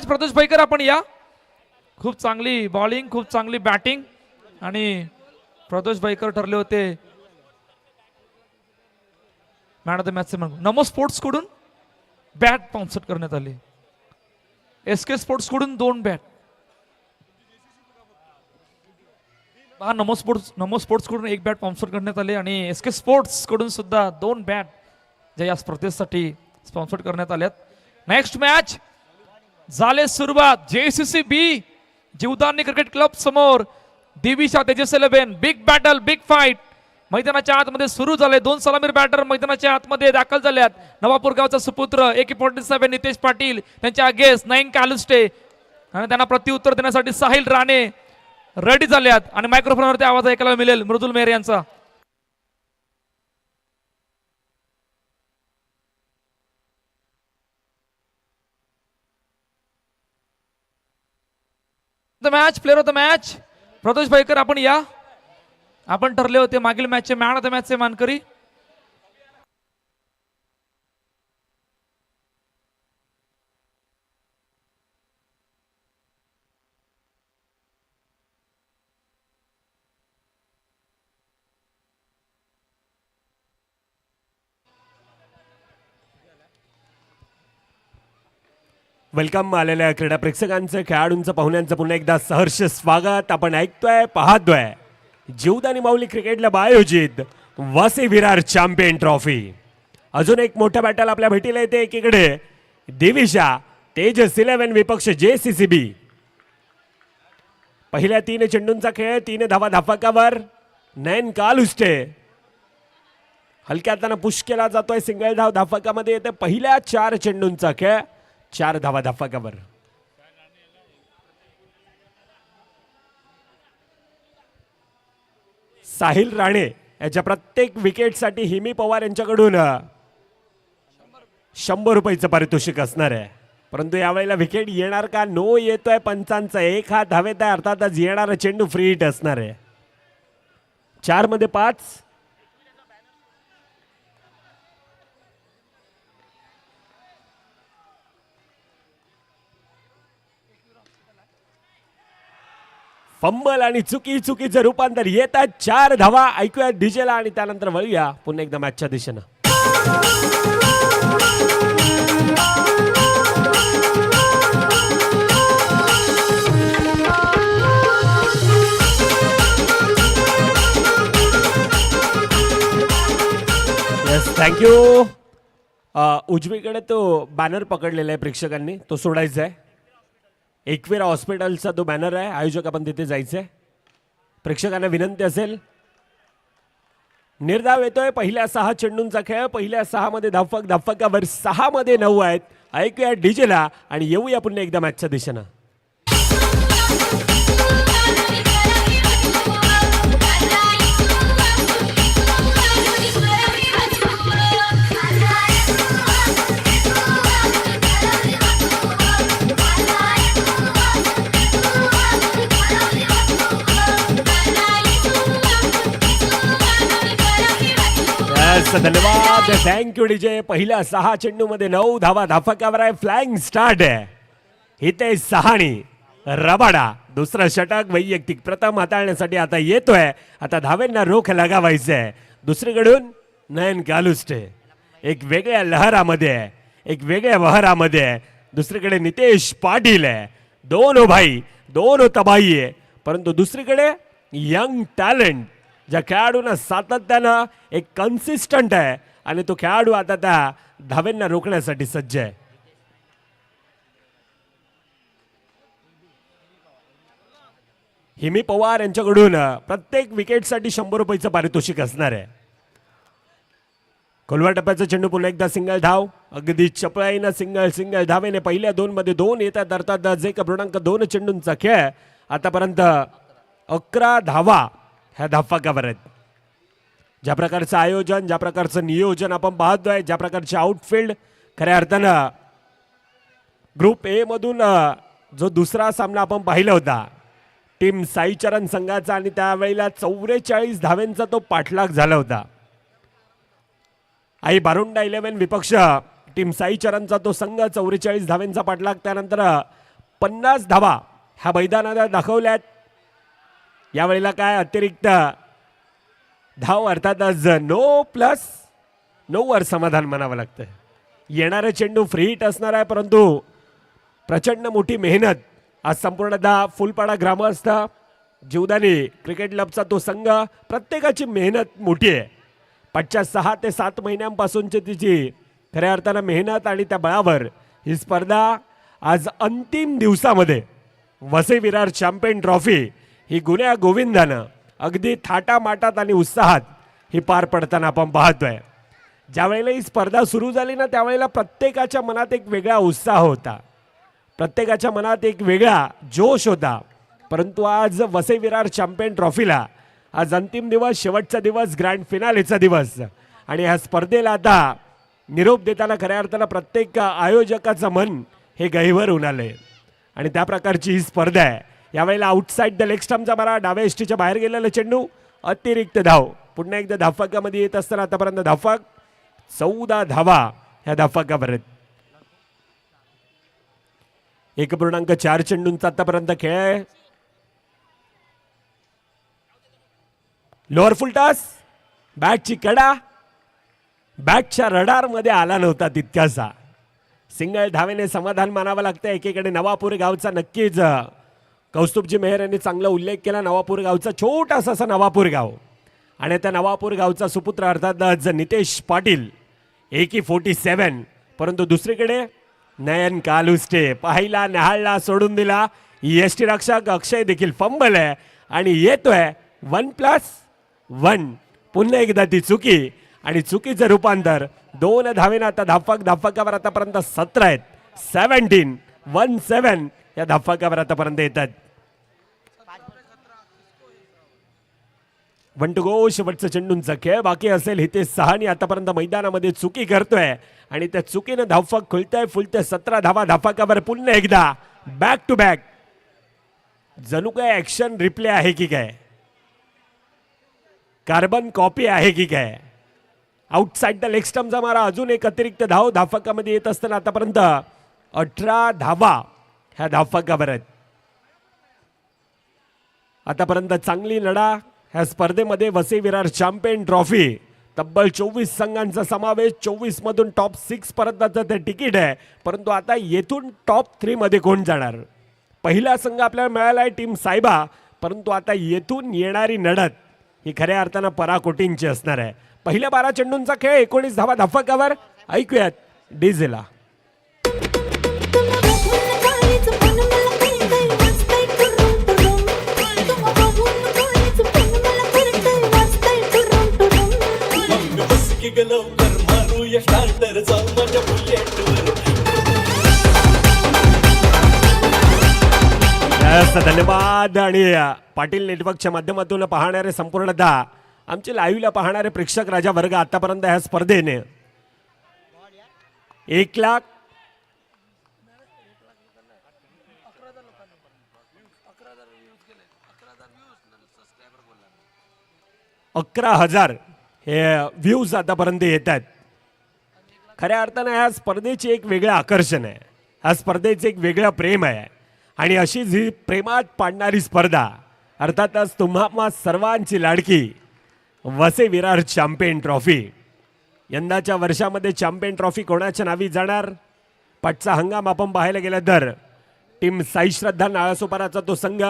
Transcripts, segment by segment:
Match Pradosh Bhaikar आपण या. खूप चांगली बॉलिंग, खूप चांगली बॅटिंग आणि प्रदोष भाईकर ठरले होते man of the match. Namo sports कडून बॅट स्पॉन्सर करण्यात आली. एसके स्पोर्ट्स कडून 2 बॅट. नमो स्पोर्ट्स कडून 1 बॅट स्पॉन्सर करण्यात आले आणि एसके स्पोर्ट्स कडून सुद्धा 2 बॅट ज्या या स्पर्धेसाठी स्पॉन्सर करण्यात आल्यात. नेक्स्ट मॅच झाले सुरुवात. जेसीसी बी जीवदानी क्रिकेट क्लब समोर Divisha Tejas 11. Big battle, big fight मैदानाच्या आतमध्ये सुरू झाले. 2 सलामीर बॅटर मैदानाच्या आतमध्ये दाखल झाल्यात. नवापूर गावचा सुपुत्र AK-47 नितेश पाटील, त्यांच्या अगेन्स्ट नयन कालुस्टे आणि त्यांना प्रत्युत्तर देण्यासाठी साहिल राणे रेडी झाल्यात आणि मायक्रोफोनवरती आवाज ऐकायला मिळेल मृदुल मेहर यांचा. The match, player of the match Pradosh Bhaikar आपण या. आपण ठरले होते मागील मॅचचे मॅन ऑफ द मॅचचे मानकरी. वेलकम आलेल्या क्रीडा प्रेक्षकांचं, खेळाडूंचं, पाहुण्यांचं पुन्हा एकदा सहर्ष स्वागत. आपण ऐकतोय, पाहतोय जीवदानी माऊली क्रिकेट क्लब आयोजित वसई विरार चॅम्पियन ट्रॉफी. अजून एक मोठा बॅटल आपल्या भेटीला येते. एकीकडे दिविशा तेजस 11 विपक्ष JCCB. पहिल्या 3 चेंडूंचा खेळ, 3 धावा धाफकावर. नयन कालुस्टे हलक्या हाताने पुश केला जातोय. सिंगल धाव धाफकामध्ये येते. पहिल्या 4 चेंडूंचा खेळ, 4 धावा धाफकावर. साहिल राणे याच्या प्रत्येक विकेटसाठी हिमी पवार यांच्याकडून 100 रुपयाचं पारितोषिक असणार आहे. परंतु यावेळेला विकेट येणार का? नो येतोय पंचांचा. 1 हात धावेत आहे, अर्थातच येणारा चेंडू फ्री हिट असणार आहे. 4 मध्ये 5. फंबल आणि चुकीचं रूपांतर. येतात 4 धावा. ऐकूया डीजेला आणि त्यानंतर वळूया पुन्हा एकदा मॅचच्या दिशेनं. Yes, thank you. उजवीकडे तो बॅनर पकडलेला आहे प्रेक्षकांनी, तो सोडायचा आहे. एकवीरा हॉस्पिटलचा तो बॅनर आहे. आयोजक आपण तिथे जायचंय. प्रेक्षकांना विनंती असेल. निर्धाव येतोय. पहिल्या 6 चेंडूंचा खेळ. पहिल्या 6 मध्ये धाफकावर, 6 मध्ये 9 आहेत. ऐकूया डीजेला आणि येऊया पुन्हा एकदा मॅचच्या दिशेनं. धन्यवाद, थँक्यू डीजे. पहिल्या 6 चेंडू मध्ये 9 धावा धाफकावर आहे. फ्लॅंग स्टार्ट आहे. हितेश सहाणी रबाडा दुसरा षटक वैयक्तिक प्रथम हाताळण्यासाठी आता येतोय. आता धावेंना रोख लगावायचंय. दुसरीकडून नयन कालुस्टे एक वेगळ्या लहरामध्ये, एक वेगळ्या बहरामध्ये. दुसरीकडे नितेश पाटील आहे. 2 भाई 2 तबाई आहे. परंतु दुसरीकडे यंग टॅलेंट, ज्या खेळाडूंना सातत्यानं एक कन्सिस्टंट आहे आणि तो खेळाडू आता त्या धावेंना रोखण्यासाठी सज्ज आहे. हिमी पवार यांच्याकडून प्रत्येक विकेटसाठी 100 रुपयाचं पारितोषिक असणार आहे. खोलवा टप्प्याचा चेंडू पुन्हा एकदा सिंगल धाव. अगदी चपळाईनं सिंगल धावेने पहिल्या 2 मध्ये 2 येतात. अर्थात 1.2 चेंडूंचा खेळ. आतापर्यंत 11 धावा ह्या धाफकावर आहेत. ज्या प्रकारचं आयोजन, ज्या प्रकारचं नियोजन आपण पाहतोय, ज्या प्रकारचे आउटफील्ड, खऱ्या अर्थानं ग्रुप ए मधून जो दुसरा सामना आपण पाहिला होता टीम साईचरण संघाचा, आणि त्यावेळेला 44 धावेंचा तो पाठलाग झाला होता. आई बारुंडा 11 विपक्ष टीम साईचरणचा तो संघ 44 धावेंचा पाठलाग. त्यानंतर 50 धावा ह्या मैदानात दाखवल्यात. यावेळेला काय अतिरिक्त धाव अर्थातच नो प्लस नो वर समाधान म्हणावं लागतं. येणारा चेंडू फ्री हिट असणार आहे, परंतु प्रचंड मोठी मेहनत आज संपूर्णतः फुलपाडा ग्रामस्थ जीवदानी क्रिकेट क्लबचा तो संघ, प्रत्येकाची मेहनत मोठी आहे. पाठच्या 6 ते 7 महिन्यांपासूनची तिची खऱ्या अर्थानं मेहनत आणि त्या बळावर ही स्पर्धा आज अंतिम दिवसामध्ये वसई विरार चॅम्पियन ट्रॉफी ही गुन्ह्या गोविंदानं अगदी थाटामाटात आणि उत्साहात ही पार पडताना आपण पाहतोय. ज्यावेळेला ही स्पर्धा सुरू झाली ना त्यावेळेला प्रत्येकाच्या मनात एक वेगळा उत्साह होता, प्रत्येकाच्या मनात एक वेगळा जोश होता. परंतु आज वसई विरार चॅम्पियन ट्रॉफीला आज अंतिम दिवस, शेवटचा दिवस, ग्रँड फिनालेचा दिवस आणि ह्या स्पर्धेला आता निरोप देताना खऱ्या अर्थानं प्रत्येक आयोजकाचं मन हे गहिवर होऊन आलंय आणि त्या प्रकारची ही स्पर्धा आहे. यावेळेला आउटसाइड द लेग स्टंपचा मारा, डाव्या एसटीच्या बाहेर गेलेला चेंडू, अतिरिक्त धाव. पुन्हा एकदा धाफकामध्ये येत असताना आतापर्यंत धाफक 14 धावा ह्या धाफकापर्यंत. 1.4 चेंडूंचा आतापर्यंत खेळ आहे. लोअर फुलटॉस, बॅटची कडा बॅटच्या रडारमध्ये आला नव्हता तितक्याचा. सिंगल धावेने समाधान मानावं लागतं. एकीकडे नवापूर गावचा नक्कीच कौस्तुभजी मेहर यांनी चांगला उल्लेख केला. नवापूर गावचा छोटासा असा नवापूर गाव आणि त्या नवापूर गावचा सुपुत्र अर्थातच नितेश पाटील एकी 47. परंतु दुसरीकडे नयन कालुस्टे पाहिला, न्याहाळला, सोडून दिला. एसटी रक्षक अक्षय देखील फंबल आहे आणि येतोय 1+1. पुन्हा एकदा ती चुकी आणि चुकीचं रूपांतर 2 धावेनं आता धाफकावर आतापर्यंत 17 आहेत. 17 या धाफकावर आतापर्यंत येतात. 1 to go. शेवटचं चेंडूंचा खेळ बाकी असेल. हितेश सहानी आतापर्यंत मैदानामध्ये चुकी करतोय आणि त्या चुकीनं धावफक खुलतंय फुलतंय. 17 धावा धाफकावर. पुन्हा एकदा बॅक टू बॅक. जणू काय ऍक्शन रिप्ले आहे की काय, कार्बन कॉपी आहे की काय. आउटसाइड द लेग स्टंपचा मारा, अजून एक अतिरिक्त धाव धाफकामध्ये येत असताना आतापर्यंत 18 धावा ह्या धाफकावर आहेत. आतापर्यंत चांगली लढा ह्या स्पर्धेमध्ये. वसई विरार चॅम्पियन ट्रॉफी तब्बल 24 संघांचा समावेश. 24 मधून टॉप 6 पर्यंतचं ते तिकीट आहे. परंतु आता येथून टॉप 3 मध्ये कोण जाणार. पहिला संघ आपल्याला मिळाला आहे टीम सायबा, परंतु आता येथून येणारी लढत ही खऱ्या अर्थानं पराकोटींची असणार आहे. पहिल्या 12 चेंडूंचा खेळ, 19 धावा धाफकावर. ऐकूयात डीजेला. धन्यवाद. आणि पाटील नेटवर्कच्या माध्यमातून पाहणारे संपूर्णतः आमचे लाईव्हला पाहणारे प्रेक्षक राजा वर्ग आतापर्यंत ह्या स्पर्धेने 1,11,000 हे व्ह्यूज आतापर्यंत येतात. खऱ्या अर्थानं ह्या स्पर्धेचे एक वेगळं आकर्षण आहे, ह्या स्पर्धेचे एक वेगळं प्रेम आहे. आणि अशीच ही प्रेमात पाडणारी स्पर्धा अर्थातच तुम्हा सर्वांची लाडकी वसई विरार चॅम्पियन ट्रॉफी. यंदाच्या वर्षामध्ये चॅम्पियन ट्रॉफी कोणाच्या नावी जाणार. पाठचा हंगाम आपण पाहायला गेलं तर टीम साई श्रद्धा नाळासोपाराचा तो संघ.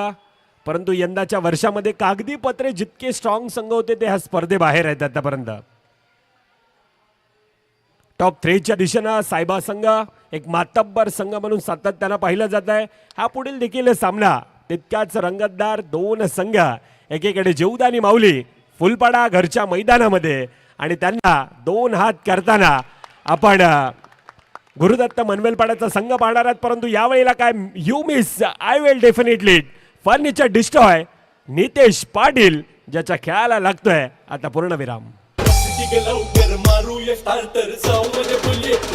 परंतु यंदाच्या वर्षामध्ये कागदी पत्रे जितके स्ट्रॉंग संघ होते ते ह्या स्पर्धेबाहेर आहेत आतापर्यंत. टॉप 3च्या दिशेनं सायबा संघ एक मातब्बर संघ म्हणून सातत्यानं पाहिलं जात आहे. हा पुढील देखील सामना तितक्याच रंगतदार. 2 संघ, एकीकडे जीवदानी माऊली फुलपाडा घरच्या मैदानामध्ये आणि त्यांना 2 हात करताना आपण गुरुदत्त मनवेलपाड्याचा संघ पाहणार आहात. परंतु यावेळेला काय you miss I will definitely furniture destroy Nitesh Patil ज्याच्या खेळाला लागतोय आता पूर्णविराम. मारूया स्टार्टर साऊंड बुलेट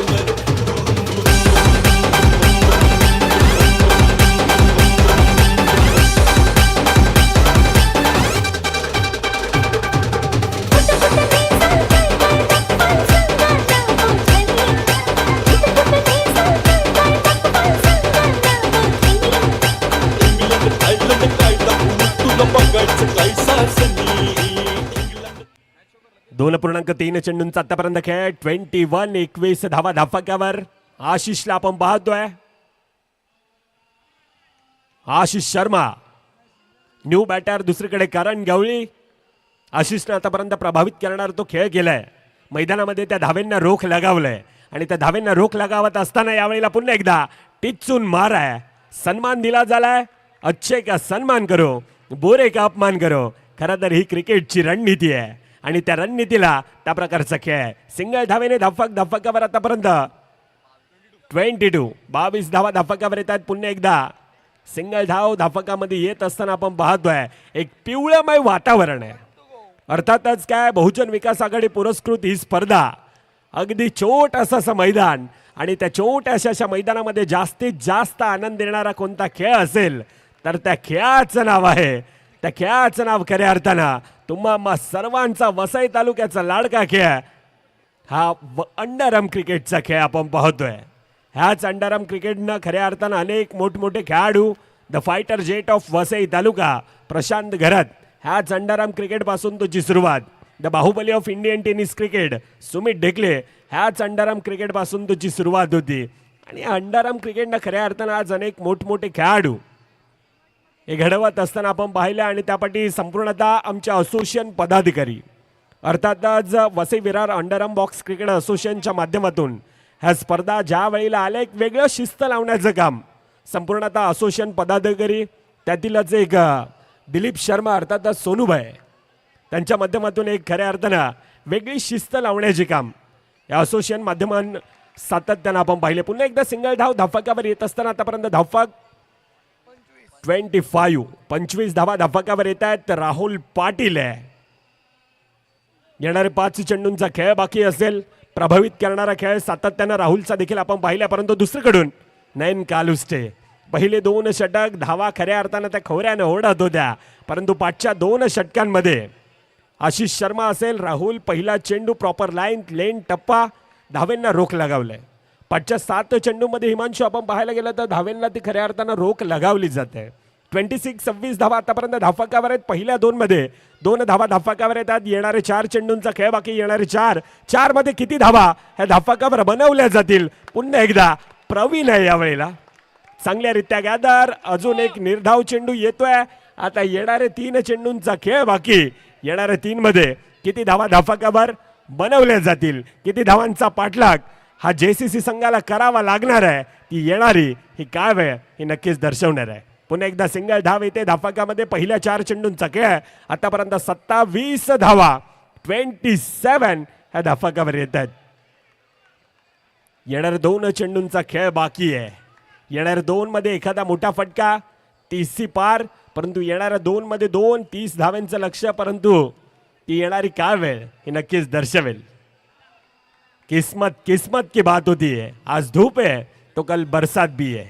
2.3 चेंडूंचा आतापर्यंत खेळ. 21 धावा धाफक्यावर. आशिषला आपण पाहतोय. Ashish Sharma new batter. दुसरीकडे करण गवळी. आशिषने आतापर्यंत प्रभावित करणारा तो खेळ केलाय. मैदानामध्ये त्या धावेंना रोख लगावलंय आणि त्या धावेंना रोख लगावत असताना यावेळेला पुन्हा एकदा टिचून मार आहे. सन्मान दिला झालाय. अच्छे का सन्मान करो, बोरे का अपमान करो. खरं तर ही क्रिकेटची रणनीती आहे आणि त्या रणनीतीला त्या प्रकारचा खेळ आहे. सिंगल धावेने धाफकावर आतापर्यंत 22 धावा धाफकावर येत आहेत. पुन्हा एकदा सिंगल धाव धाफकामध्ये येत असताना आपण पाहतोय एक पिवळमय वातावरण आहे. अर्थातच काय बहुजन विकास आघाडी पुरस्कृत ही स्पर्धा अगदी छोटंसं असं मैदान आणि त्या छोट्याशा मैदानामध्ये जास्तीत जास्त आनंद देणारा कोणता खेळ असेल तर त्या खेळाचं नाव आहे. त्या खेळाचं नाव खऱ्या अर्थानं तुम्हा सर्वांचा वसई तालुक्याचा लाडका खेळ हा अंडरआर्म क्रिकेटचा खेळ आपण पाहतोय. ह्याच अंडरआर्म क्रिकेटनं खऱ्या अर्थानं अनेक मोठमोठे खेळाडू the fighter jet of Vasai taluka Prashant Gharat ह्याच अंडरआर्म क्रिकेट पासून तुझी सुरुवात. The Baahubali of Indian tennis cricket Sumit Dhekle ह्याच अंडरआर्म क्रिकेट पासून तुझी सुरुवात होती आणि अंडरआर्म क्रिकेटनं खऱ्या अर्थानं आज अनेक मोठमोठे खेळाडू हे घडवत असताना आपण पाहिलं आणि त्यापाठी संपूर्णतः आमच्या असोसिएशन पदाधिकारी अर्थातच Vasai Virar underarm box cricket असोसिएशनच्या माध्यमातून ह्या स्पर्धा ज्या वेळेला आल्या एक वेगळं शिस्त लावण्याचं काम संपूर्णतः असोसिएशन पदाधिकारी त्यातीलच एक दिलीप शर्मा अर्थातच सोनूभाई त्यांच्या माध्यमातून एक खऱ्या अर्थानं वेगळी शिस्त लावण्याचे काम या असोसिएशन माध्यमांना सातत्यानं आपण पाहिले. पुन्हा एकदा सिंगल धाव धाफकावर येत असताना आतापर्यंत धाफक 25 धावा धाफकावर येत आहेत. राहुल पाटील आहे. येणारे 5 चेंडूंचा खेळ बाकी असेल. प्रभावित करणारा खेळ सातत्यानं राहुलचा देखील आपण पाहिला. परंतु दुसरीकडून नयन कालुस्टे पहिले 2 षटक धावा खऱ्या अर्थानं त्या खोऱ्यानं ओढत होत्या. परंतु पाठच्या 2 षटकांमध्ये आशिष शर्मा असेल राहुल पहिला चेंडू प्रॉपर लेन टप्पा धावेंना रोख लगावलाय. पाठच्या 7 चेंडूमध्ये हिमांशू आपण पाहायला गेलं तर धावेंना ती खऱ्या अर्थानं रोख लगावली जाते. 26 धावा आतापर्यंत धाफकावर आहेत. पहिल्या 2 मध्ये 2 धावा धाफकावर येतात. येणारे 4 चेंडूंचा खेळ बाकी. येणारे 4 मध्ये किती धावा ह्या धाफकावर बनवल्या जातील. पुन्हा एकदा प्रवीण आहे यावेळेला चांगल्यारीत्या गॅदर. अजून एक निर्धाव चेंडू येतोय. आता येणारे 3 चेंडूंचा खेळ बाकी. येणाऱ्या 3 मध्ये किती धावा धाफकावर बनवल्या जातील. किती धावांचा पाठलाग हा JCC संघाला करावा लागणार आहे. ती येणारी ही काय वेळ ही नक्कीच दर्शवणार आहे. पुन्हा एकदा सिंगल धाव येते धाफकामध्ये. पहिल्या 4 चेंडूंचा खेळ आतापर्यंत 27 धावा 27 ह्या धाफकावर येत आहेत. येणाऱ्या 2 चेंडूंचा खेळ बाकी आहे. येणाऱ्या 2 मध्ये एखादा मोठा फटका 30 पार. परंतु येणाऱ्या 2 मध्ये 30 धाव्यांचं लक्ष. परंतु ती येणारी काय वेळ हे नक्कीच दर्शवेल. किस्मत की बात होती है. आज धूप है तो कल बरसात भी है.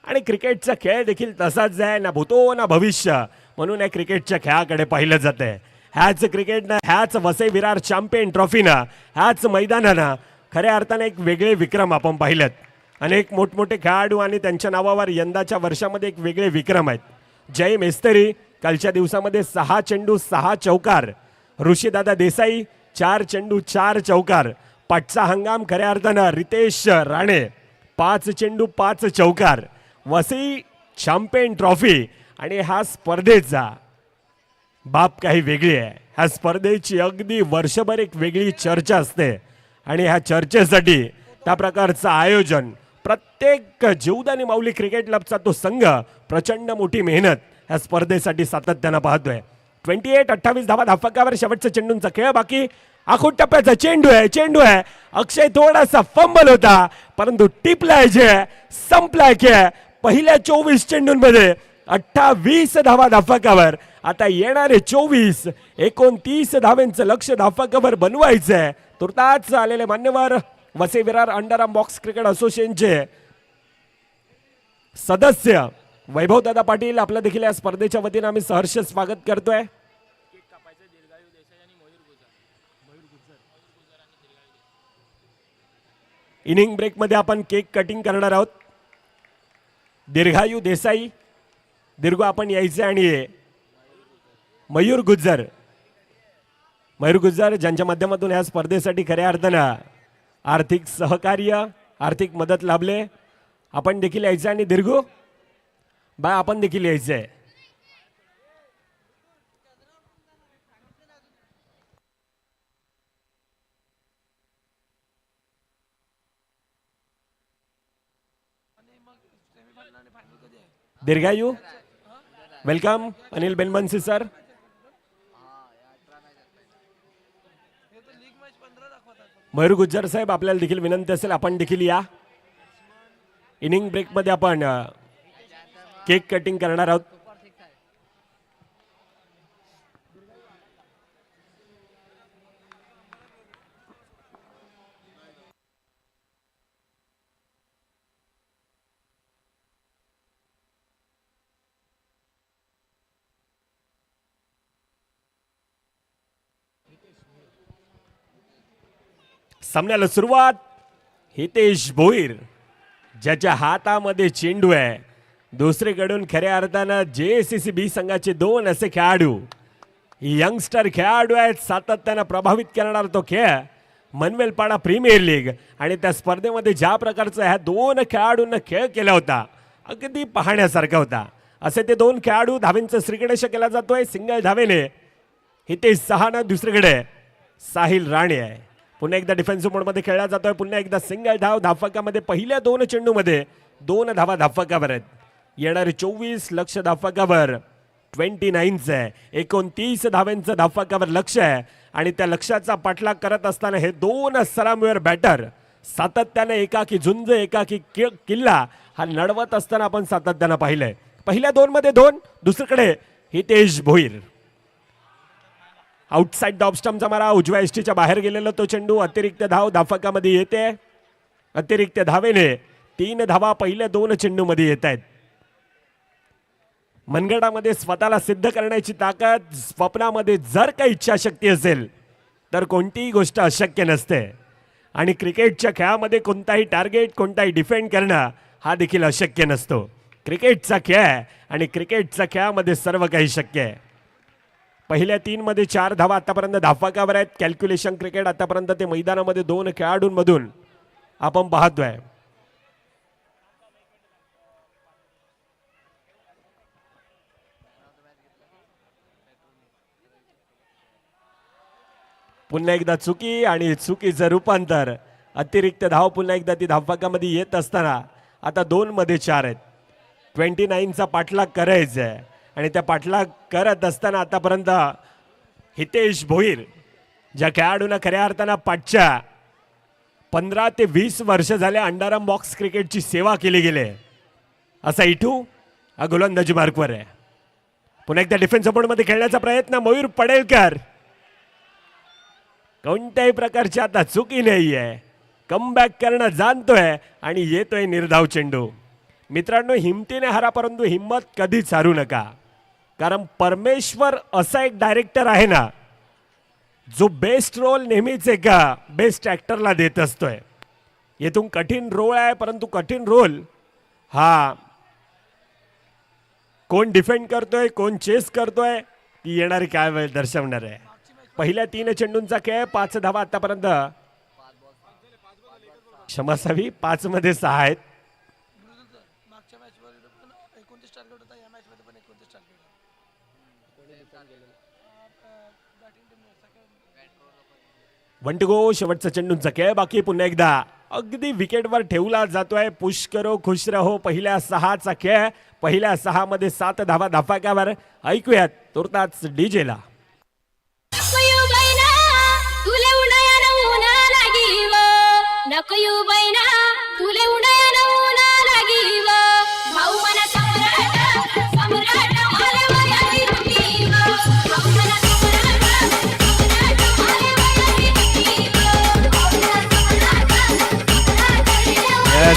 आणि क्रिकेटचा खेळ देखील तसाच आहे. ना भूतो ना भविष्य म्हणून या क्रिकेटच्या खेळाकडे पाहिलं जातंय. ह्याच क्रिकेटनं ह्याच वसई विरार चॅम्पियन ट्रॉफीनं ह्याच मैदानानं खऱ्या अर्थाने एक वेगळे विक्रम आपण पाहिलेत. अनेक मोठमोठे खेळाडू आणि त्यांच्या नावावर यंदाच्या वर्षामध्ये एक वेगळे विक्रम आहेत. जय मेस्तरी कालच्या दिवसामध्ये 6 चेंडू 6 चौकार. ऋषीदादा देसाई 4 चेंडू 4 चौकार. पाठचा हंगाम खऱ्या अर्थानं रितेश राणे 5 चेंडू 5 चौकार. वसई चॅम्पियन ट्रॉफी आणि हा स्पर्धेचा बाप काही वेगळी आहे. ह्या स्पर्धेची अगदी वर्षभर एक वेगळी चर्चा असते आणि ह्या चर्चेसाठी त्या प्रकारचं आयोजन प्रत्येक जीवदानी माऊली क्रिकेट क्लबचा तो संघ प्रचंड मोठी मेहनत ह्या स्पर्धेसाठी सातत्यानं पाहतोय. 28 धावा धाफकावर शेवटचा चेंडूंचा खेळ बाकी. आखूड टप्प्याचा चेंडू आहे. अक्षय थोडासा फंबल होता परंतु टिपलाय जे संपलाय खेळ. पहिल्या 24 चेंडूंमध्ये 28 धावा धाफकावर. आता येणारे 29 धाव्यांचं लक्ष धाफकावर बनवायचंय. तुर्तास आलेले मान्यवर Vasai Virar underarm box cricket असोसिएशनचे सदस्य वैभवदादा पाटील आपलं देखील या स्पर्धेच्या वतीने आम्ही सहर्ष स्वागत करतोय. इनिंग ब्रेक मध्ये आपण केक कटिंग करणार आहोत. दीर्घायू देसाई दीर्घ आपण यायचे आणि मयूर गुज्जर मयूर गुज्जर ज्यांच्या माध्यमातून या स्पर्धेसाठी खऱ्या अर्थानं आर्थिक सहकार्य आर्थिक मदत लाभले. आपण देखील यायचं आणि दीर्घू बाय आपण देखील यायचंय. दीर्घायू वेलकम अनिल बेनबन्सी सर. मयूर गुज्जर साहेब आपल्याला देखील विनंती असेल आपण देखील या. इनिंग ब्रेक मध्ये आपण केक कटिंग करणार आहोत. सामन्याला सुरुवात. हितेश भोईर ज्याच्या हातामध्ये चेंडू आहे. दुसरीकडून खऱ्या अर्थानं JCCB संघाचे दोन असे खेळाडू यंगस्टर खेळाडू आहेत. सातत्यानं प्रभावित करणार तो खेळ मनवेलपाडा प्रीमियर लीग आणि त्या स्पर्धेमध्ये ज्या प्रकारचा ह्या दोन खेळाडूंना खेळ केला होता अगदी पाहण्यासारखा होता. असे ते दोन खेळाडू. धावेंचा श्रीगणेश केला जातोय सिंगल धावेने. हितेश सहानं दुसरीकडे साहिल राणे आहे. पुन्हा एकदा डिफेन्सिव्ह मोडमध्ये खेळला जातोय. पुन्हा एकदा सिंगल धाव धाफकामध्ये पहिल्या दोन चेंडूमध्ये 2 धावा धाफकावर आहेत. येणारे 24 लक्ष धाफकावर 29 आहे. 29 धाव्यांचं धाफकावर लक्ष आहे आणि त्या लक्षाचा पाठलाग करत असताना हे दोन सलामीवर बॅटर सातत्याने एकाकी झुंज एकाकी किल्ला हा लढवत असताना आपण सातत्यानं पाहिलंय. पहिल्या 2 मध्ये 2. दुसरीकडे हितेश भोईर आउटसाइड द ऑफस्टम्पचा मारा उजव्या एसटीच्या बाहेर गेलेला तो चेंडू. अतिरिक्त धाव धाफकामध्ये येते. अतिरिक्त धावेने 3 धावा पहिल्या 2 चेंडूमध्ये येत आहेत. मनगटामध्ये स्वतःला सिद्ध करण्याची ताकद स्वप्नामध्ये जर काही इच्छाशक्ती असेल तर कोणतीही गोष्ट अशक्य नसते. आणि क्रिकेटच्या खेळामध्ये कोणताही टार्गेट कोणताही डिफेंड करणं हा देखील अशक्य नसतो. क्रिकेटचा खेळ आहे आणि क्रिकेटच्या खेळामध्ये सर्व काही शक्य आहे. पहिल्या 3 मध्ये 4 धावा आतापर्यंत धाफकावर आहेत. कॅल्क्युलेशन क्रिकेट आतापर्यंत ते मैदानामध्ये 2 खेळाडूंमधून आपण पाहतोय. पुन्हा एकदा चुकी आणि चुकीचं रूपांतर. अतिरिक्त धाव पुन्हा एकदा ती धाफकामध्ये येत असताना आता 2 मध्ये 4 आहेत. 29चा पाठलाग करायचा आहे आणि त्या पाठलाग करत असताना आतापर्यंत हितेश भोईर ज्या खेळाडूंना खऱ्या अर्थानं पाठच्या 15 ते 20 वर्ष झाले अंडरआर्म बॉक्स क्रिकेटची सेवा केली गेली असा इठू हा गोलंदाजी मार्कवर आहे. पुन्हा एकदा डिफेन्स सपोर्टमध्ये खेळण्याचा प्रयत्न मयूर पडेलकर. कोणत्याही प्रकारची आता चुकी नाही आहे. कमबॅक करणं जाणतोय आणि येतोय निर्धाव चेंडू. मित्रांनो हिमतीने हारा परंतु हिम्मत कधीच हारू नका. कारण परमेश्वर असा एक डायरेक्टर आहे ना जो बेस्ट रोल नेहमीच एका बेस्ट ऍक्टरला देत असतोय. येथून कठीण रोल आहे परंतु कठीण रोल हा कोण डिफेंड करतोय कोण चेस करतोय ती येणारी काय वेळ दर्शवणार आहे. पहिल्या 3 चेंडूंचा खेळ 5 धावा आतापर्यंत क्षमासावी 5 मध्ये 6 आहेत. वंटगो शेवटचा चेंडूंचा खेळ बाकी. पुन्हा एकदा अगदी विकेटवर ठेवला जातोय. पुश करो खुश रहो पहिल्या 6चा खेळ. पहिल्या 6 मध्ये 7 धावा धाफकावर. ऐकूयात तुर्ताच डीजेला.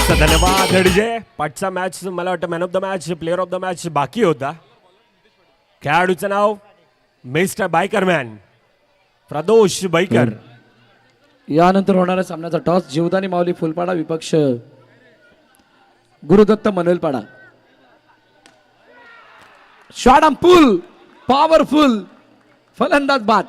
धन्यवाद डीजे. पाठचा मॅच मला वाटतं man of the match player of the match बाकी होता. खेळाडूचं नाव मिस्टर बायकरमॅन प्रदोष बाईकर. यानंतर होणाऱ्या सामन्याचा टॉस जीवदानी माऊली फुलपाडा विपक्ष Gurudatta Manvelpada. Shot on pull powerful फलंदाज बाद.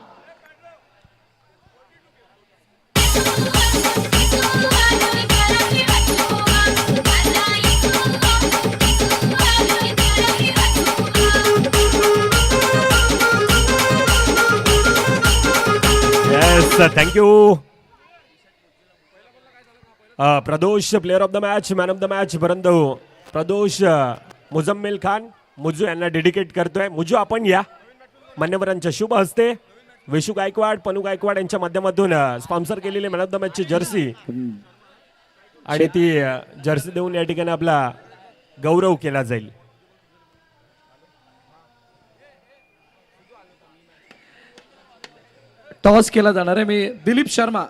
Yes thank you. Pradosh player of the match, man of the match, परंतु प्रदोष मुजम्मिल खान मुजू यांना डेडिकेट करतोय. मुजू आपण या मान्यवरांच्या शुभ हस्ते विशू गायकवाड, पनू गायकवाड यांच्या माध्यमातून स्पॉन्सर केलेली मॅन ऑफ द मॅचची जर्सी आणि ती जर्सी देऊन या ठिकाणी आपला गौरव केला जाईल. टॉस केला जाणार आहे. मी Dilip Sharma,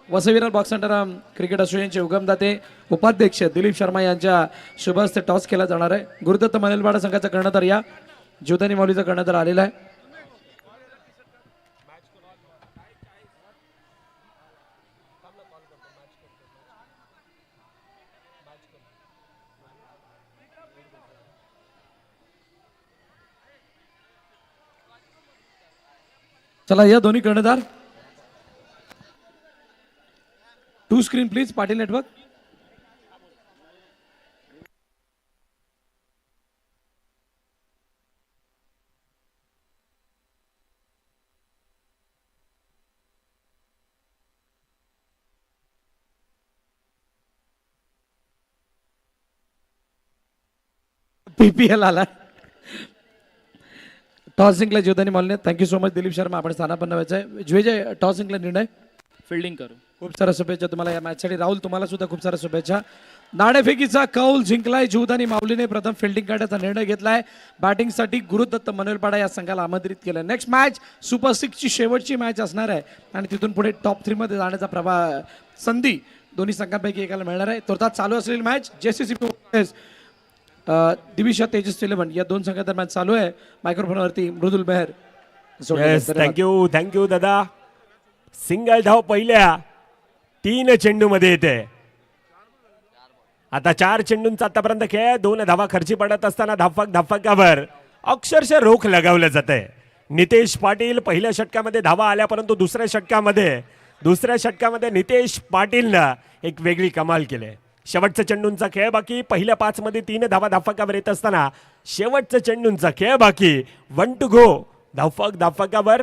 Vasai box centre cricket असोसिएशनचे उगमदाते उपाध्यक्ष दिलीप शर्मा यांच्या शुभ हस्ते टॉस केला जाणार आहे. गुरुदत्त मनेलवाडा संघाचा कर्णधार या ज्योतानी माऊलीचा कर्णधार आलेला आहे. चला या दोन्ही कर्णधार to screen please. Patil network. PPL आला. टॉस जिंकला ज्योतानी माऊलीने. Thank you so much Dilip Sharma. आपण स्थानापन्न व्हायचं आहे. जुवेजे टॉस जिंकला निर्णय फिल्डिंग करू. खूप साऱ्या शुभेच्छा तुम्हाला या मॅचसाठी. राहुल तुम्हाला सुद्धा खूप साऱ्या शुभेच्छा. नाणेफेकीचा कौल जिंकलाय ज्योतानी माऊलीने. प्रथम फिल्डिंग करण्याचा निर्णय घेतलाय. बॅटिंगसाठी गुरुदत्त मनोलपाडा या संघाला आमंत्रित केलं. नेक्स्ट मॅच सुपर 6 ची शेवटची मॅच असणार आहे आणि तिथून पुढे टॉप 3 मध्ये जाण्याचा संधी दोन्ही संघांपैकी एकाला मिळणार आहे. तुर्तात चालू असलेली मॅच जेसीसी दिविशा तेजस 11 या दोन संघादरम्यान चालू आहे. मायक्रोफोनवरती मृदुल बेहर. येस थँक्यू दादा. सिंगल धाव पहिल्या 3 चेंडूमध्ये येते. आता 4 चेंडूंचा आतापर्यंत खेळ. 2 धावा खर्ची पडत असताना धाफकावर अक्षरशः रोख लगावलं जात आहे. नितेश पाटील पहिल्या षटकामध्ये धावा आल्या, परंतु दुसऱ्या षटकामध्ये नितेश पाटीलनं एक वेगळी कमाल केली. शेवटचा चेंडूंचा खेळ बाकी. पहिल्या 5 मध्ये 3 धावा धाफकावर येत असताना शेवटचा चेंडूंचा खेळ बाकी. 1 to go. धाफकावर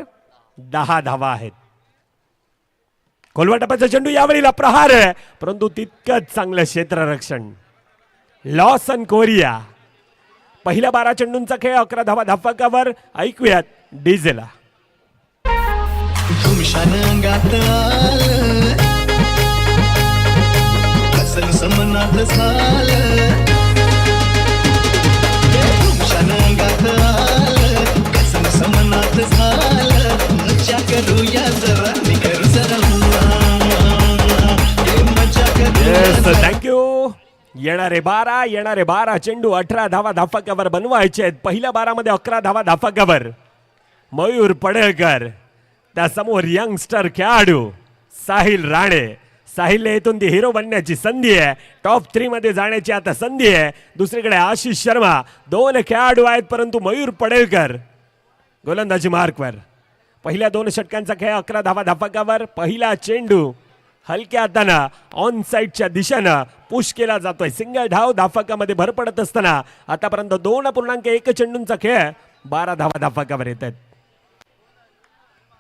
10 धावा आहेत. कोलवाटप्प्याचा चेंडू यावेळीला प्रहार आहे, परंतु तितकंच चांगलं क्षेत्ररक्षण. Lawson Korea. पहिल्या 12 चेंडूंचा खेळ 11 धावा धाफकावर. ऐकूयात डीजेला. समनाथ झालं समनाथ झालं. मजा करूया जरा करू जरा मजा करू. थँक्यू. येणारे 12 चेंडू 18 धावा धाफकावर बनवायचे आहेत. पहिल्या 12 मध्ये 11 धावा धाफकावर. मयूर पडळकर, त्यासमोर यंगस्टर खेळाडू साहिल राणे. साहिलने इथून ती हिरो बनण्याची संधी आहे. टॉप 3 मध्ये जाण्याची आता संधी आहे. दुसरीकडे आशिष शर्मा. 2 खेळाडू आहेत, परंतु मयूर पडेलकर गोलंदाजी मार्कवर. पहिल्या 2 षटकांचा खेळ 11 धावा धाफकावर. पहिला चेंडू हलक्या हातानं ऑन साईडच्या दिशेनं पुश केला जातोय. सिंगल धाव धाफकामध्ये भर पडत असताना आतापर्यंत 2.1 चेंडूंचा खेळ 12 धावा धाफकावर येत आहेत.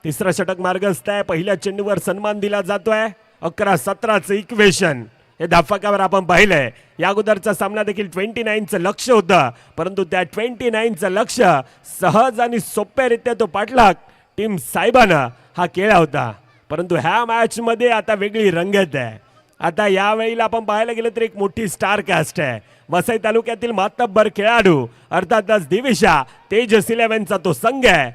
तिसरं षटक मार्गस्थ आहे. पहिल्या चेंडूवर सन्मान दिला जातोय. 11-17चं इक्वेशन हे धाफकावर आपण पाहिलंय. या अगोदरचा सामना देखील 29चं लक्ष होतं, परंतु त्या 29चं लक्ष सहज आणि सोप्यारित्या तो पाठलाग टीम साहेबानं हा केला होता. परंतु ह्या मॅच मध्ये आता वेगळी रंगत आहे. आता यावेळीला आपण पाहायला गेलं तर एक मोठी स्टार कास्ट आहे. वसई तालुक्यातील मातब्बर खेळाडू अर्थातच दिविशा तेजस 11चा तो संघ आहे.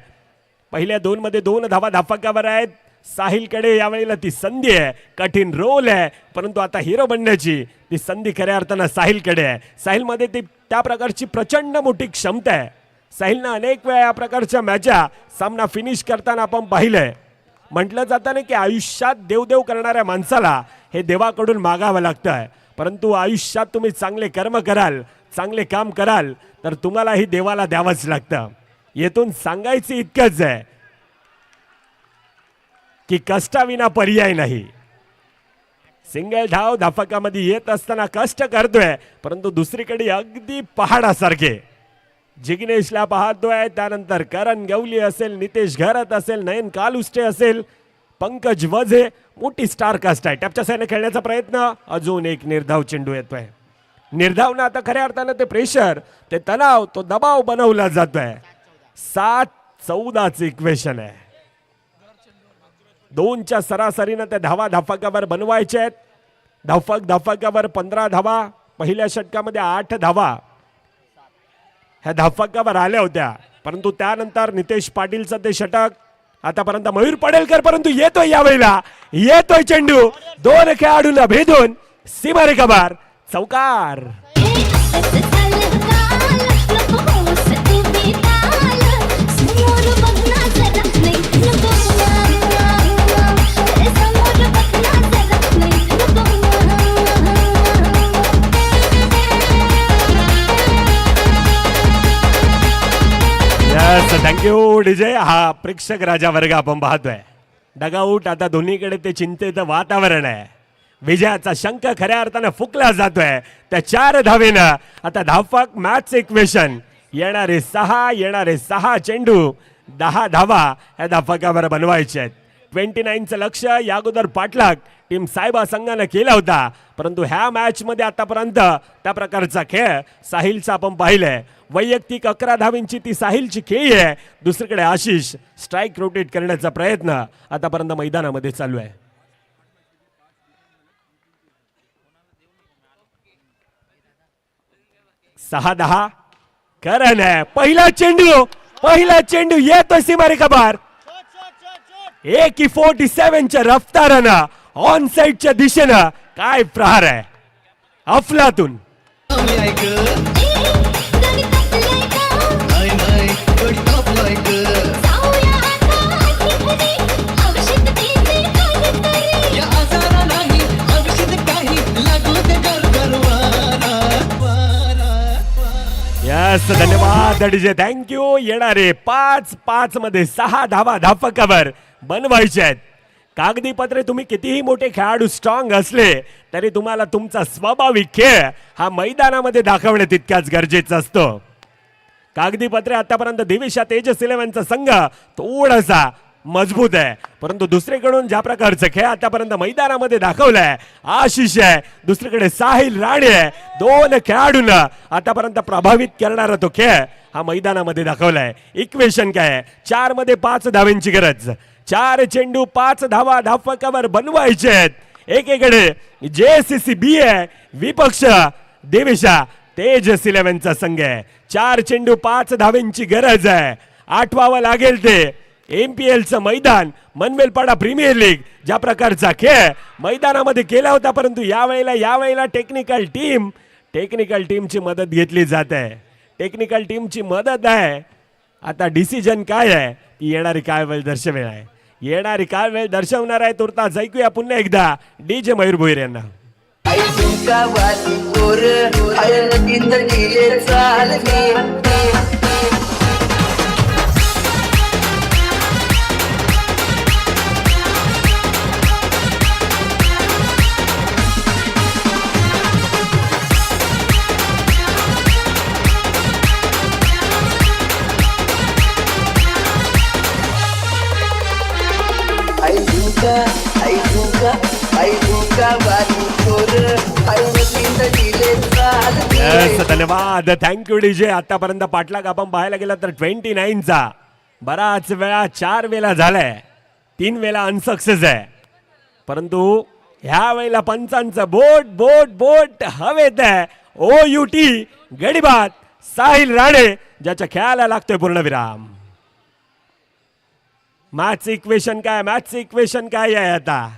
पहिल्या 2 मध्ये 2 धावा धाफकावर आहेत. साहिलकडे यावेळेला ती संधी आहे. कठीण रोल आहे, परंतु आता हिरो बनण्याची ती संधी खऱ्या अर्थानं साहिलकडे आहे. साहिलमध्ये ती त्या प्रकारची प्रचंड मोठी क्षमता आहे. साहिलनं अनेक वेळा या प्रकारच्या मॅचा सामना फिनिश करताना आपण पाहिलंय. म्हटलं जातं ना की आयुष्यात देवदेव करणाऱ्या माणसाला हे देवाकडून मागावं लागतं, परंतु आयुष्यात तुम्ही चांगले कर्म कराल, चांगले काम कराल तर तुम्हालाही देवाला द्यावंच लागतं. येथून सांगायचं इतकंच आहे की कष्टाविना पर्याय नाही. सिंगल धाव धाफकामध्ये येत असताना कष्ट करतोय, परंतु दुसरीकडे अगदी पहाडासारखे जिग्नेशला पाहतोय. त्यानंतर करण गवली असेल, नितेश घरत असेल, नयन कालुष्टे असेल, पंकज वझे मोठी स्टार कास्ट आहे. टॅपच्या साईडने खेळण्याचा प्रयत्न, अजून एक निर्धाव चेंडू येतोय. निर्धावनं आता खऱ्या अर्थानं ते प्रेशर, ते तणाव, तो दबाव बनवला जातोय. 7-14 इक्वेशन आहे. 2च्या सरासरीनं त्या धावा धाफकावर बनवायचे आहेत. धाफकावर 15 धावा, पहिल्या षटकामध्ये 8 धावा ह्या धाफकावर आल्या होत्या. परंतु त्यानंतर नितेश पाटीलचं ते षटक, आतापर्यंत मयूर पडेलकर, परंतु येतोय यावेळेला, येतोय चेंडू 2 खेळाडूंना भेदून सीमारेखा बार, चौकार. Thank you DJ. हा प्रेक्षक राजा वर्ग आपण पाहतोय. डगआउट आता दोन्हीकडे ते चिंतेचं वातावरण आहे. विजयाचा शंख खऱ्या अर्थानं फुकला जातोय. त्या 4 धावेनं आता धावफक मॅच इक्वेशन, येणारे 6 चेंडू 10 धावा या धावफकावर बनवायचे आहेत. 29चं लक्ष या अगोदर पाठलाग टीम सायबा संघानं केला होता. परंतु ह्या मॅच मध्ये आतापर्यंत त्या प्रकारचा खेळ साहिलचा आपण पाहिलाय. वैयक्तिक 11 धावींची ती साहिलची खेळी आहे. दुसरीकडे आशिष स्ट्राईक रोटेट करण्याचा प्रयत्न आतापर्यंत मैदानामध्ये चालू आहे. सहा 10 करण आहे. पहिला चेंडू येतोय सीमारेखा बार. 1:47च्या रफ्तारानं ऑन साइडच्या दिशेनं काय प्रहार आहे. अफलातून नाही नाही गडी तापलाय ग. या आजारा नाही औषध काही लागू दे गरगरवारा. यस, धन्यवाद डीजे, थँक्यू. येणारे 5 मध्ये 6 धावा धावफकावर बनवायचे आहेत. कागदी पत्रे तुम्ही कितीही मोठे खेळाडू स्ट्रॉंग असले तरी तुम्हाला तुमचा स्वाभाविक खेळ हा मैदानामध्ये दाखवणे तितकाच गरजेचा असतो. कागदी पत्रे आतापर्यंत दिविशा तेजस 11चा संघ थोडासा मजबूत आहे. परंतु दुसरीकडून ज्या प्रकारचा खेळ आतापर्यंत मैदानामध्ये दाखवलाय आशिष आहे, दुसरीकडे साहिल राणे आहे. 2 खेळाडूंना आतापर्यंत प्रभावित करणारा तो खेळ हा मैदानामध्ये दाखवलाय. इक्वेशन काय आहे? 4 मध्ये 5 धावांची गरज. 4 चेंडू 5 धावा धावफकावर बनवायचे आहेत. एकीकडे JCCB आहे, विपक्ष दिविशा तेजस 11चा संघ आहे. 4 चेंडू 5 धावांची गरज आहे. आठवावं लागेल ते MPLचं मैदान, मनवेलपाडा प्रीमियर लीग ज्या प्रकारचा खेळ मैदानामध्ये केला होता. परंतु यावेळेला टेक्निकल टीमची मदत घेतली जात आहे. टेक्निकल टीमची मदत आहे. आता डिसिजन काय आहे ती येणारी काय वेळ दर्शवणार आहे. तुर्तास ऐकूया पुन्हा एकदा डीजे मयूर भोईर यांना. धन्यवाद, थँक्यू डीजे. आतापर्यंत पाठलाग आपण पाहायला गेला तर 29चा बराच वेळा 4 वेळा झालाय, 3 वेळा अनसक्सेस आहे. परंतु ह्या वेळेला पंचांचं बोट हवेत आहे. OUT गडीबाद साहिल राणे ज्याच्या खेळाला लागतोय पूर्णविराम. मॅच इक्वेशन काय आहे आता?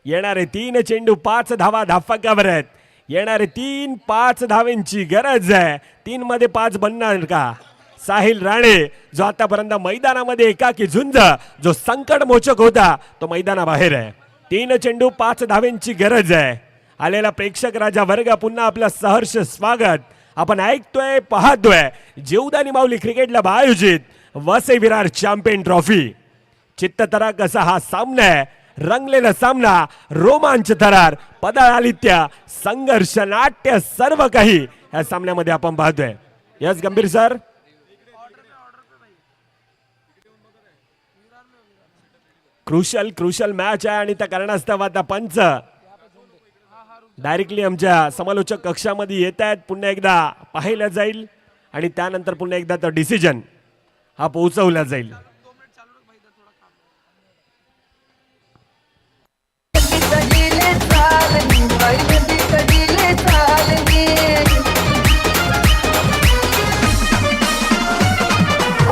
येणारे 3 चेंडू 5 धावा धावफकावर आहेत. येणारे 3-5 धावेंची गरज आहे. 3 मध्ये 5 बनणार का? साहिल राणे जो आतापर्यंत मैदानामध्ये एकाकी झुंज जो संकट मोचक होता तो मैदानाबाहेर आहे. 3 चेंडू 5 धावेंची गरज आहे. आलेला प्रेक्षक राजा वर्ग पुन्हा आपलं सहर्ष स्वागत. आपण ऐकतोय पाहतोय जीवदानी माऊली क्रिकेट क्लब आयोजित वसई विरार चॅम्पियन ट्रॉफी. चित्तथरार कसा हा सामना आहे, रंगलेला सामना, रोमांच थरार, पदालित्य, संघर्ष, नाट्य सर्व काही या सामन्यामध्ये आपण पाहतोय. यस गंभीर सर. क्रुशल मॅच आहे आणि त्या कारणास्तव आता पंच डायरेक्टली आमच्या समालोचक कक्षामध्ये येत आहेत. पुन्हा एकदा पाहिलं जाईल आणि त्यानंतर पुन्हा एकदा तो डिसिजन हा पोहोचवला जाईल. सजीले चालनी बाई नदी सजीले चालनी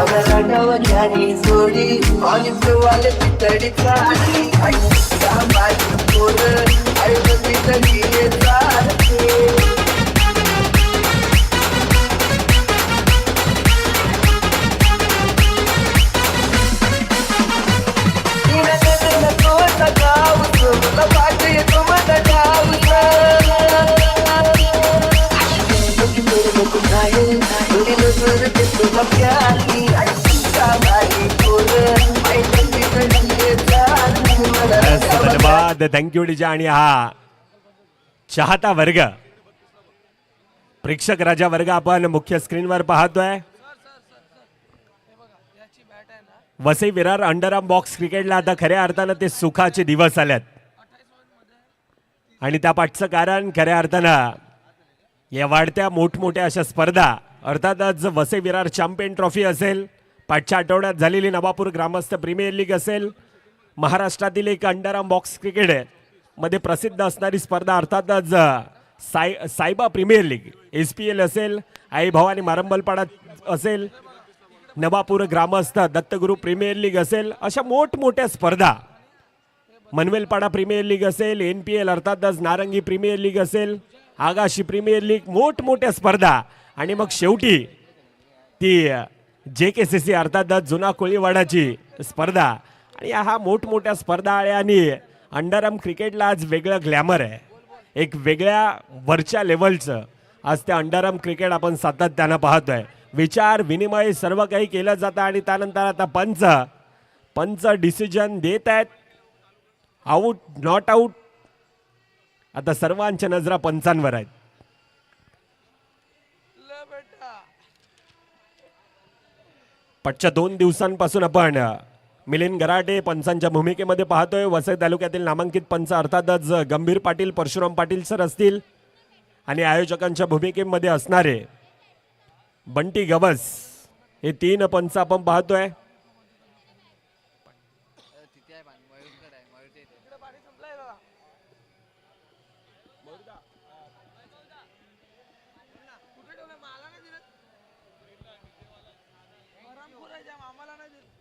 अगराडावर घ्यानी सोडी आणि वाले पितडी चालनी आई बाई पोर आई नदी सजीले चालनी धन्यवाद, थँक्यू डीजा. आणि हा चाहता वर्ग, प्रेक्षक राजा वर्ग आपण मुख्य स्क्रीनवर पाहतोय. वसई विरार अंडरआर्म बॉक्स क्रिकेटला आता खऱ्या अर्थानं ते सुखाचे दिवस आल्यात आणि त्या पाठचं कारण खऱ्या अर्थानं या वाढत्या मोठमोठ्या अशा स्पर्धा, अर्थातच वसई विरार चॅम्पियन ट्रॉफी असेल, पाठच्या आठवड्यात झालेली नवापूर ग्रामस्थ प्रीमियर लीग असेल, महाराष्ट्रातील एक अंडरआर्म बॉक्स क्रिकेट मध्ये प्रसिद्ध असणारी स्पर्धा अर्थातच सायबा प्रीमियर लीग SPL असेल, आई भवानी मारंबलपाडा असेल, नवापूर ग्रामस्थ दत्तगुरु प्रीमियर लीग असेल, अशा मोठमोठ्या स्पर्धा, मनवेलपाडा प्रीमियर लीग असेल, NPL अर्थातच नारंगी प्रीमियर लीग असेल, आगाशी प्रीमियर लीग, मोठमोठ्या स्पर्धा आणि मग शेवटी ती JKCC अर्थातच जुना कोळीवाडाची स्पर्धा. आणि हा मोठमोठ्या स्पर्धा आणि अंडरआर्म क्रिकेटला आज वेगळं ग्लॅमर आहे, एक वेगळ्या वरच्या लेवलचं आज त्या अंडरआर्म क्रिकेट आपण सातत्यानं पाहतोय. विचार विनिमय सर्व काही केलं जातं आणि त्यानंतर आता पंच डिसिजन देत आहेत. आऊट नॉट आऊट, आता सर्वांच्या नजरा पंचांवर आहेत. पटच्या 2 दिवसांपासून आपण मिलिंद गराटे पंचांच्या भूमिकेमध्ये पाहतोय. वसई तालुक्यातील नामांकित पंच अर्थातच गंभीर पाटील, परशुराम पाटील सर असतील आणि आयोजकांच्या भूमिकेमध्ये असणारे बंटी गवस, हे 3 पंच आपण पाहतोय.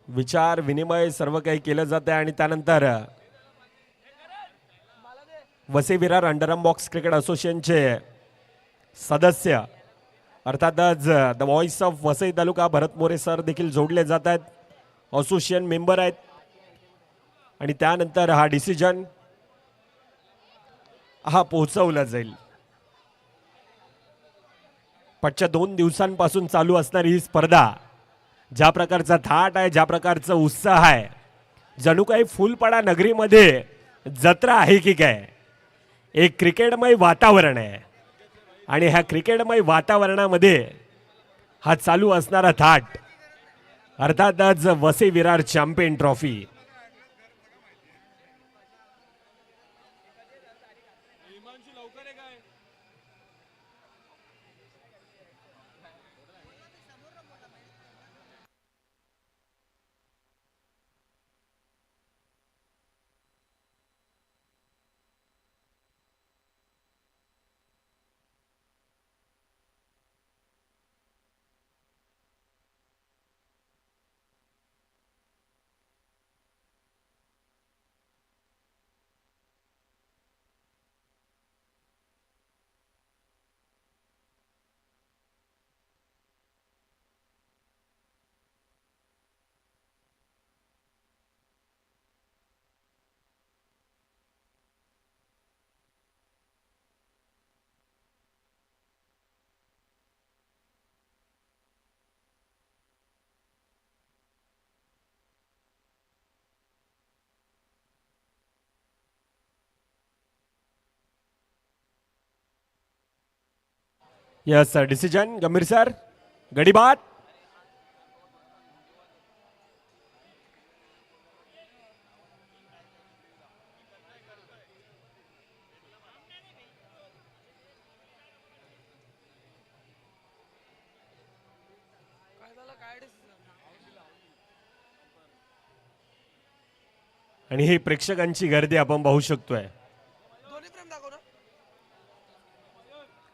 विचार विनिमय सर्व काही केलं जात आहे आणि त्यानंतर Vasai Virar underarm box cricket असोसिएशनचे सदस्य अर्थातच the voice of Vasai taluka Bharat More sir देखील जोडले जात आहेत, असोसिएशन मेंबर आहेत. आणि त्यानंतर हा डिसिजन हा पोहोचवला जाईल. पटच्या 2 दिवसांपासून चालू असणारी ही स्पर्धा, ज्या प्रकारचा थाट आहे, ज्या प्रकारचा उत्साह आहे, जणू काही फुलपाडा नगरीमध्ये जत्रा आहे की काय. एक क्रिकेटमय वातावरण आहे आणि ह्या क्रिकेटमय वातावरणामध्ये हा चालू असणारा थाट अर्थातच Vasai Virar champion trophy. Yes decision गंभीर सर, गडीबाद. आणि ही प्रेक्षकांची गर्दी आपण पाहू शकतोय.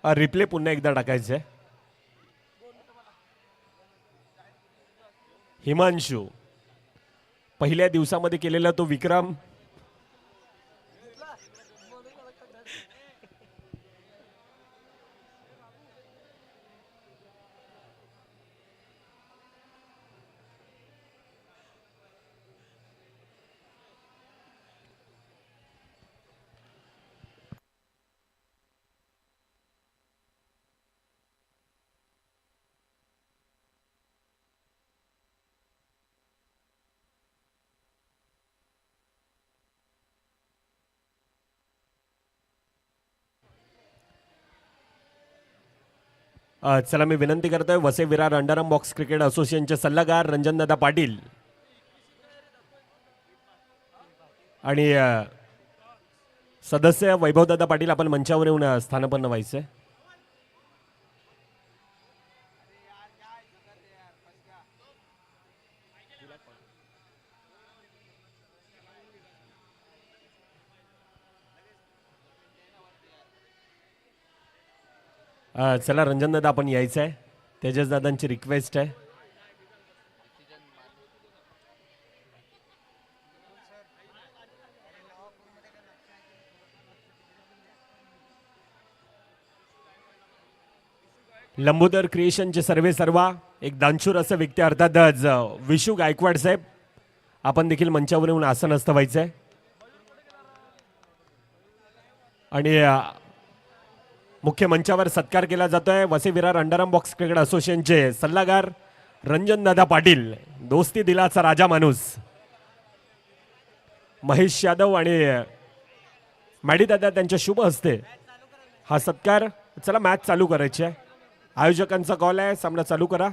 रिप्ले पुन्हा एकदा टाकायचंय. हिमांशू पहिल्या दिवसामध्ये केलेला तो विक्रम चला मी विनंती करतोय Vasai Virar underarm box cricket असोसिएशनचे सल्लागार रंजनदादा पाटील आणि सदस्य वैभवदादा पाटील आपण मंचावर येऊन स्थानापन्न व्हायचंय. चला रंजनदादा आपण यायचं आहे. तेजस दादांची रिक्वेस्ट आहे. लंबोदर क्रिएशनचे सर्वे सर्वा एक दानशूर असं व्यक्ती अर्थातच विशू गायकवाड साहेब आपण देखील मंचावर येऊन आसनस्थ व्हायचंय. आणि मुख्य मंचावर सत्कार केला जातोय Vasai Virar underarm box cricket असोसिएशनचे सल्लागार रंजनदादा पाटील, दोस्ती दिलाचा राजा माणूस महेश यादव आणि मॅडीदादा त्यांच्या शुभ हस्ते हा सत्कार. चला मॅच चालू करायची आहे. आयोजकांचा कॉल आहे, सामना चालू करा.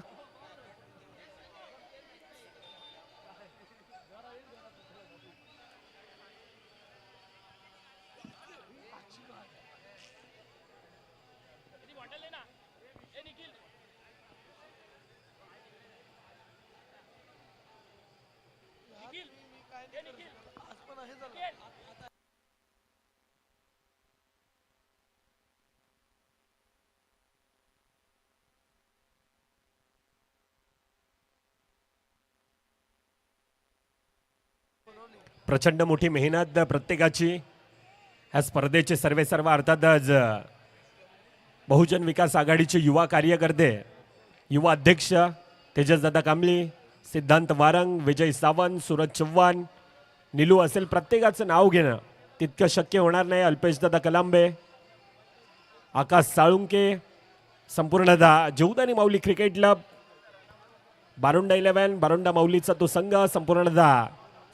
प्रचंड मोठी मेहनत प्रत्येकाची. ह्या स्पर्धेचे सर्वे सर्व अर्थातच बहुजन विकास आघाडीचे युवा कार्यकर्ते, युवा अध्यक्ष तेजसदादा कांबळी, सिद्धांत वारंग, विजय सावंत, सूरज चव्हाण, निलू असेल, प्रत्येकाचं नाव घेणं तितकं शक्य होणार नाही. अल्पेशदादा कलांबे, आकाश साळुंके, संपूर्णतः जीवदानी माऊली क्रिकेट क्लब, बारुंडा 11, बारुंडा माऊलीचा तो संघ, संपूर्णतः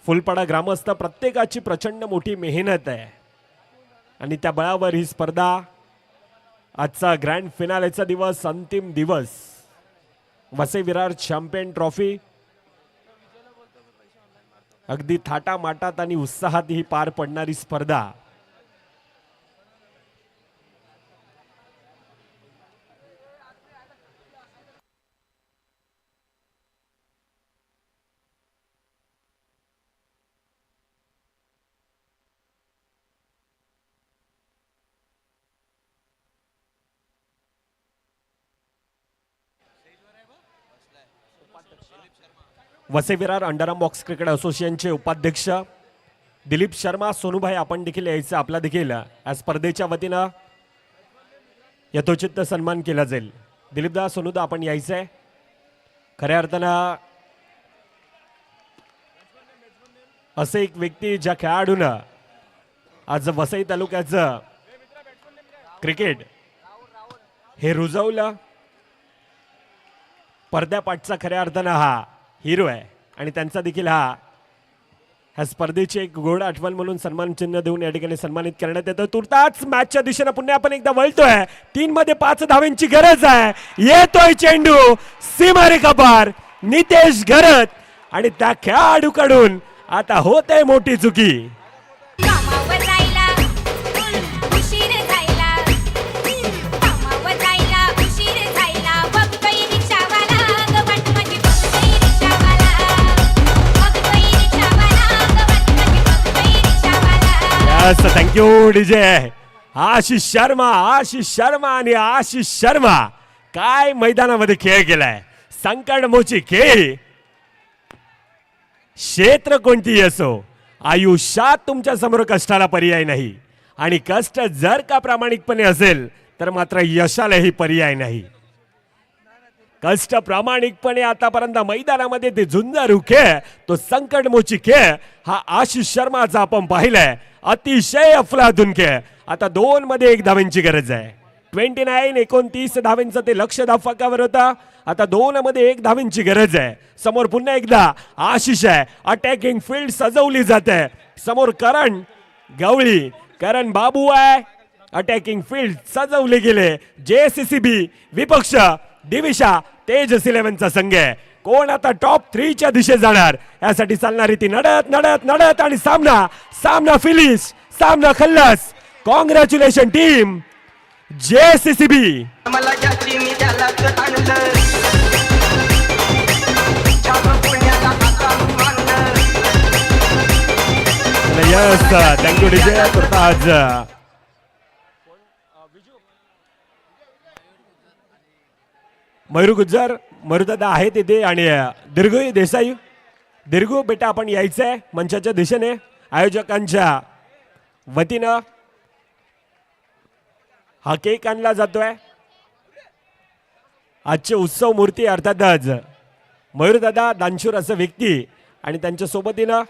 फुलपाडा ग्रामस्थ, प्रत्येकाची प्रचंड मोठी मेहनत आहे. आणि त्या बळावर ही स्पर्धा, आजचा ग्रँड फिनालेचा दिवस, अंतिम दिवस, वसई विरार चॅम्पियन ट्रॉफी अगदी थाटामाटात आणि उत्साहात ही पार पडणारी स्पर्धा. Vasai Virar underarm box cricket असोसिएशनचे उपाध्यक्ष दिलीप शर्मा, सोनूभाई आपण देखील यायचं. आपला देखील या स्पर्धेच्या वतीनं यथोचित सन्मान केला जाईल. दिलीपदा, सोनूदा आपण यायचं आहे. खऱ्या अर्थानं असे एक व्यक्ती ज्या खेळाडूनं आज वसई तालुक्याचं क्रिकेट हे रुजवलं, पडद्यापाठचा खऱ्या अर्थानं हा हिरो आहे. आणि त्यांचा देखील ह्या स्पर्धेची एक गोड आठवण म्हणून सन्मान चिन्ह देऊन या ठिकाणी सन्मानित करण्यात येतं. तुर्ताच मॅचच्या दिशेने पुन्हा आपण एकदा वळतोय. 3 मध्ये 5 धावांची गरज आहे. येतोय चेंडू सीमारेखा पार, नितेश घरत, आणि त्या खेळाडूकडून आता होते मोठी चुकी. कामावर जायला उशीर झाला, कामावर जायला उशीर झाला, बघतोय रिक्षावाला ग वाट माझी बघतोय yes thank you DJ. Ashish Sharma आणि आशिष शर्मा काय मैदानामध्ये खेळ केलाय. संकटमोची खेळी. क्षेत्र कोणतीही असो, आयुष्यात तुमच्या समोर कष्टाला पर्याय नाही आणि कष्ट जर का प्रामाणिकपणे असेल तर मात्र यशालाही पर्याय नाही. कष्ट प्रामाणिकपणे आतापर्यंत मैदानामध्ये ते झुंजारू खेळ, तो संकटमोची खेळ हा आशिष शर्माचा आपण पाहिलाय. अतिशय अफलातून खेळ. आता 2 मध्ये 1 धावांची गरज आहे. 29-29 धावांचं ते लक्ष फलकावर होता. आता 2 मध्ये 1 धावांची गरज आहे. समोर पुन्हा एकदा आशिष आहे. अटॅकिंग फील्ड सजवली जाते. समोर करण बाबू आहे. अटॅकिंग फील्ड सजवले गेले. JCCB विपक्ष दिविशा तेजस 11चा संघ आहे. कोण आता टॉप 3 च्या दिशेत जाणार यासाठी चालणारी ती नडत आणि सामना फिनिश, सामना खल्लास. Congratulation team JCCB. मला ज्याची मी त्यालाच आणलं छाप पुण्याला आता मानलं. Yes thank you DJ Turtaj. Mayur Gujjar मरुदादा आहे तिथे आणि दीर्घू देसाई. दीर्घू बेटा आपण यायचंय मंचाच्या दिशेने. आयोजकांच्या वतीनं हा केक आणला जातोय. आजचे उत्सव मूर्ती अर्थातच मयूरदादा दानशूर असं व्यक्ती आणि त्यांच्या सोबतीनं